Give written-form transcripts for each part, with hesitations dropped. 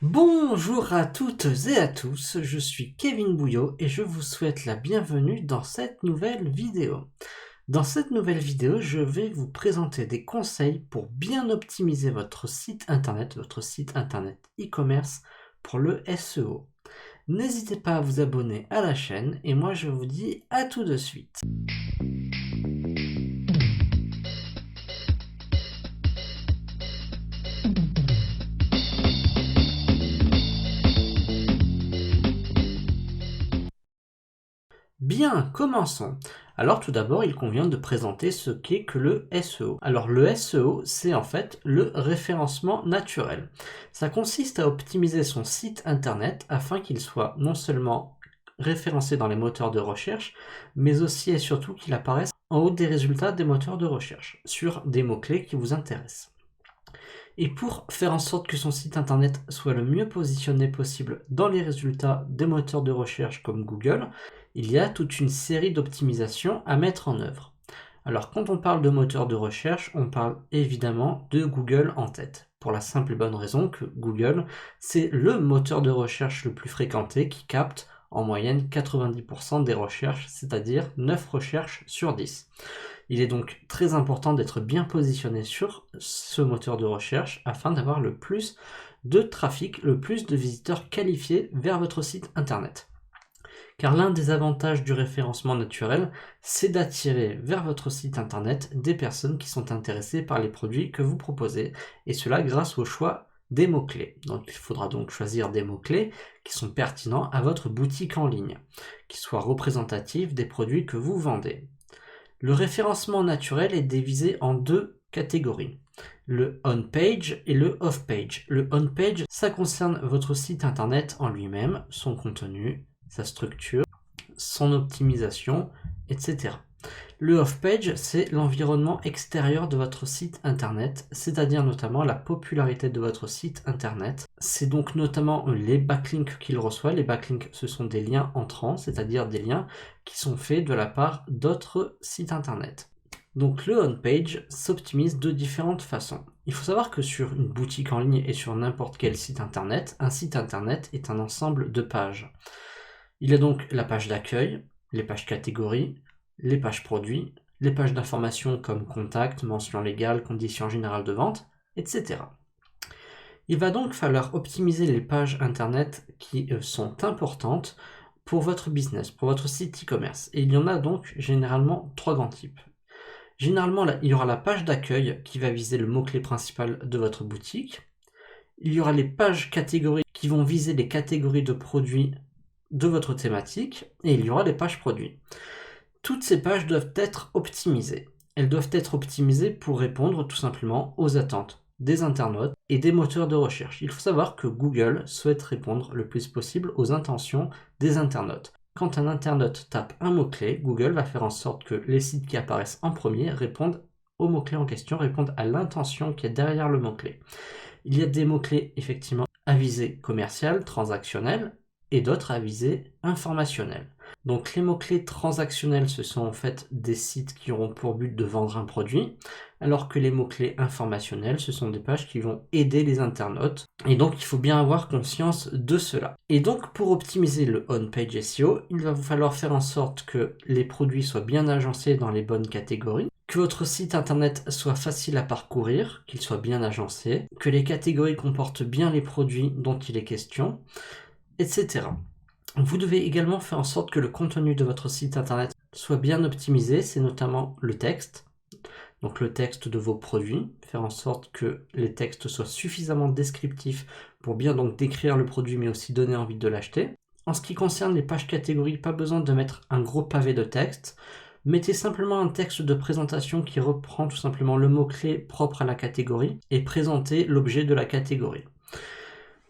Bonjour à toutes et à tous, je suis Kevin Bouillot et je vous souhaite la bienvenue dans cette nouvelle vidéo. Dans cette nouvelle vidéo, je vais vous présenter des conseils pour bien optimiser votre site internet e-commerce pour le SEO. N'hésitez pas à vous abonner à la chaîne et moi je vous dis à tout de suite. Bien, commençons. Alors tout d'abord, il convient de présenter ce qu'est que le SEO. Alors le SEO, c'est en fait le référencement naturel. Ça consiste à optimiser son site internet afin qu'il soit non seulement référencé dans les moteurs de recherche, mais aussi et surtout qu'il apparaisse en haut des résultats des moteurs de recherche, sur des mots-clés qui vous intéressent. Et pour faire en sorte que son site internet soit le mieux positionné possible dans les résultats des moteurs de recherche comme Google, il y a toute une série d'optimisations à mettre en œuvre. Alors quand on parle de moteur de recherche, on parle évidemment de Google en tête, pour la simple et bonne raison que Google, c'est le moteur de recherche le plus fréquenté qui capte en moyenne 90% des recherches, c'est-à-dire 9 recherches sur 10. Il est donc très important d'être bien positionné sur ce moteur de recherche afin d'avoir le plus de trafic, le plus de visiteurs qualifiés vers votre site internet. Car l'un des avantages du référencement naturel, c'est d'attirer vers votre site internet des personnes qui sont intéressées par les produits que vous proposez, et cela grâce au choix des mots-clés. Donc il faudra donc choisir des mots-clés qui sont pertinents à votre boutique en ligne, qui soient représentatifs des produits que vous vendez. Le référencement naturel est divisé en deux catégories, le on-page et le off-page. Le on-page, ça concerne votre site internet en lui-même, son contenu, sa structure, son optimisation, etc. Le off-page, c'est l'environnement extérieur de votre site internet, c'est-à-dire notamment la popularité de votre site internet. C'est donc notamment les backlinks qu'il reçoit. Les backlinks, ce sont des liens entrants, c'est-à-dire des liens qui sont faits de la part d'autres sites internet. Donc le on-page s'optimise de différentes façons. Il faut savoir que sur une boutique en ligne et sur n'importe quel site internet, un site internet est un ensemble de pages. Il y a donc la page d'accueil, les pages catégories, les pages produits, les pages d'information comme contact, mention légale, conditions générales de vente, etc. Il va donc falloir optimiser les pages internet qui sont importantes pour votre business, pour votre site e-commerce. Et il y en a donc généralement trois grands types. Généralement, il y aura la page d'accueil qui va viser le mot-clé principal de votre boutique. Il y aura les pages catégories qui vont viser les catégories de produits de votre thématique. Et il y aura les pages produits. Toutes ces pages doivent être optimisées. Elles doivent être optimisées pour répondre tout simplement aux attentes des internautes et des moteurs de recherche. Il faut savoir que Google souhaite répondre le plus possible aux intentions des internautes. Quand un internaute tape un mot-clé, Google va faire en sorte que les sites qui apparaissent en premier répondent au mot-clé en question, répondent à l'intention qui est derrière le mot-clé. Il y a des mots-clés effectivement à visée commerciale, transactionnelle, et d'autres à visée informationnelle. Donc les mots-clés transactionnels, ce sont en fait des sites qui auront pour but de vendre un produit, alors que les mots-clés informationnels, ce sont des pages qui vont aider les internautes. Et donc il faut bien avoir conscience de cela. Et donc pour optimiser le on-page SEO, il va vous falloir faire en sorte que les produits soient bien agencés dans les bonnes catégories, que votre site internet soit facile à parcourir, qu'il soit bien agencé, que les catégories comportent bien les produits dont il est question, etc. Vous devez également faire en sorte que le contenu de votre site internet soit bien optimisé, c'est notamment le texte, donc le texte de vos produits, faire en sorte que les textes soient suffisamment descriptifs pour bien donc décrire le produit mais aussi donner envie de l'acheter. En ce qui concerne les pages catégories, pas besoin de mettre un gros pavé de texte, mettez simplement un texte de présentation qui reprend tout simplement le mot-clé propre à la catégorie et présentez l'objet de la catégorie.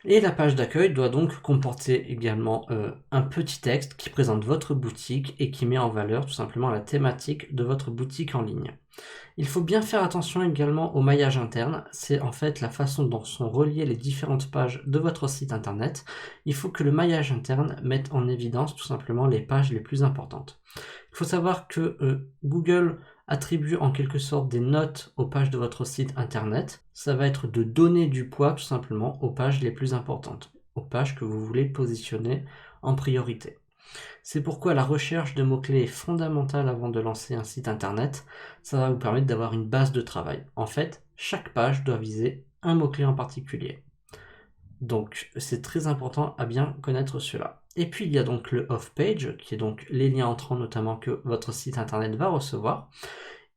Et la page d'accueil doit donc comporter également un petit texte qui présente votre boutique et qui met en valeur tout simplement la thématique de votre boutique en ligne. Il faut bien faire attention également au maillage interne, c'est en fait la façon dont sont reliées les différentes pages de votre site internet. Il faut que le maillage interne mette en évidence tout simplement les pages les plus importantes. Il faut savoir que Google attribue en quelque sorte des notes aux pages de votre site internet. Ça va être de donner du poids tout simplement aux pages les plus importantes, aux pages que vous voulez positionner en priorité. C'est pourquoi la recherche de mots-clés est fondamentale avant de lancer un site internet. Ça va vous permettre d'avoir une base de travail. En fait, chaque page doit viser un mot-clé en particulier. Donc c'est très important à bien connaître cela. Et puis il y a donc le off-page, qui est donc les liens entrants notamment que votre site internet va recevoir.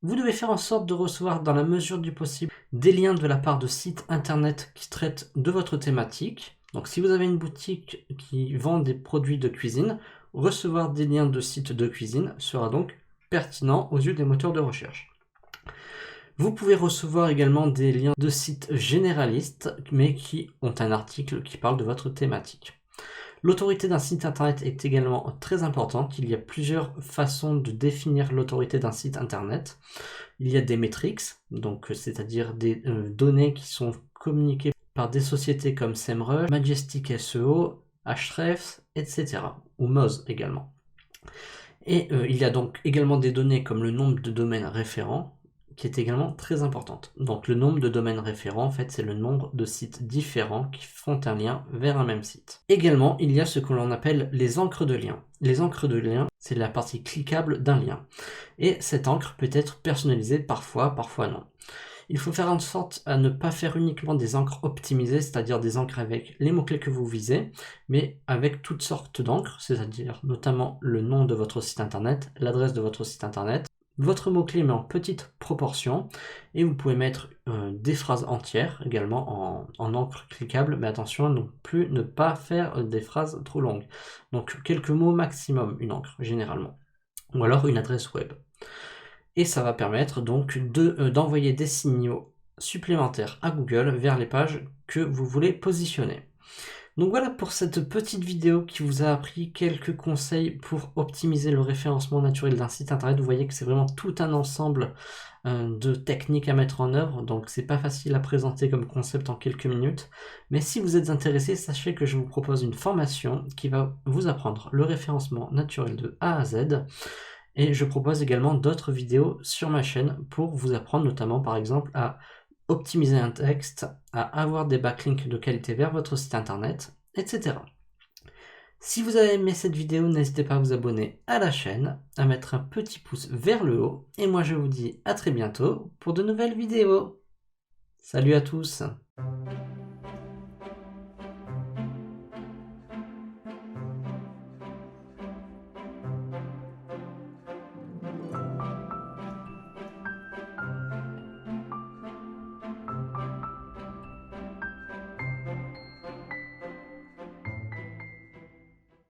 Vous devez faire en sorte de recevoir dans la mesure du possible des liens de la part de sites internet qui traitent de votre thématique. Donc si vous avez une boutique qui vend des produits de cuisine, recevoir des liens de sites de cuisine sera donc pertinent aux yeux des moteurs de recherche. Vous pouvez recevoir également des liens de sites généralistes, mais qui ont un article qui parle de votre thématique. L'autorité d'un site internet est également très importante. Il y a plusieurs façons de définir l'autorité d'un site internet. Il y a des metrics, donc c'est-à-dire des données qui sont communiquées par des sociétés comme SEMrush, Majestic SEO, Ahrefs, etc. ou Moz également. Et il y a donc également des données comme le nombre de domaines référents, qui est également très importante. Donc le nombre de domaines référents, en fait, c'est le nombre de sites différents qui font un lien vers un même site. Également, il y a ce que l'on appelle les encres de liens. Les encres de liens, c'est la partie cliquable d'un lien. Et cette encre peut être personnalisée parfois, parfois non. Il faut faire en sorte à ne pas faire uniquement des encres optimisées, c'est-à-dire des encres avec les mots-clés que vous visez, mais avec toutes sortes d'encres, c'est-à-dire notamment le nom de votre site internet, l'adresse de votre site internet, votre mot-clé mais en petite proportion, et vous pouvez mettre des phrases entières également en encre cliquable, mais attention non plus ne pas faire des phrases trop longues. Donc quelques mots maximum, une encre généralement, ou alors une adresse web. Et ça va permettre donc d'envoyer des signaux supplémentaires à Google vers les pages que vous voulez positionner. Donc voilà pour cette petite vidéo qui vous a appris quelques conseils pour optimiser le référencement naturel d'un site internet. Vous voyez que c'est vraiment tout un ensemble de techniques à mettre en œuvre, donc c'est pas facile à présenter comme concept en quelques minutes. Mais si vous êtes intéressé, sachez que je vous propose une formation qui va vous apprendre le référencement naturel de A à Z. Et je propose également d'autres vidéos sur ma chaîne pour vous apprendre notamment par exemple à optimiser un texte, à avoir des backlinks de qualité vers votre site internet, etc. Si vous avez aimé cette vidéo, n'hésitez pas à vous abonner à la chaîne, à mettre un petit pouce vers le haut, et moi je vous dis à très bientôt pour de nouvelles vidéos. Salut à tous!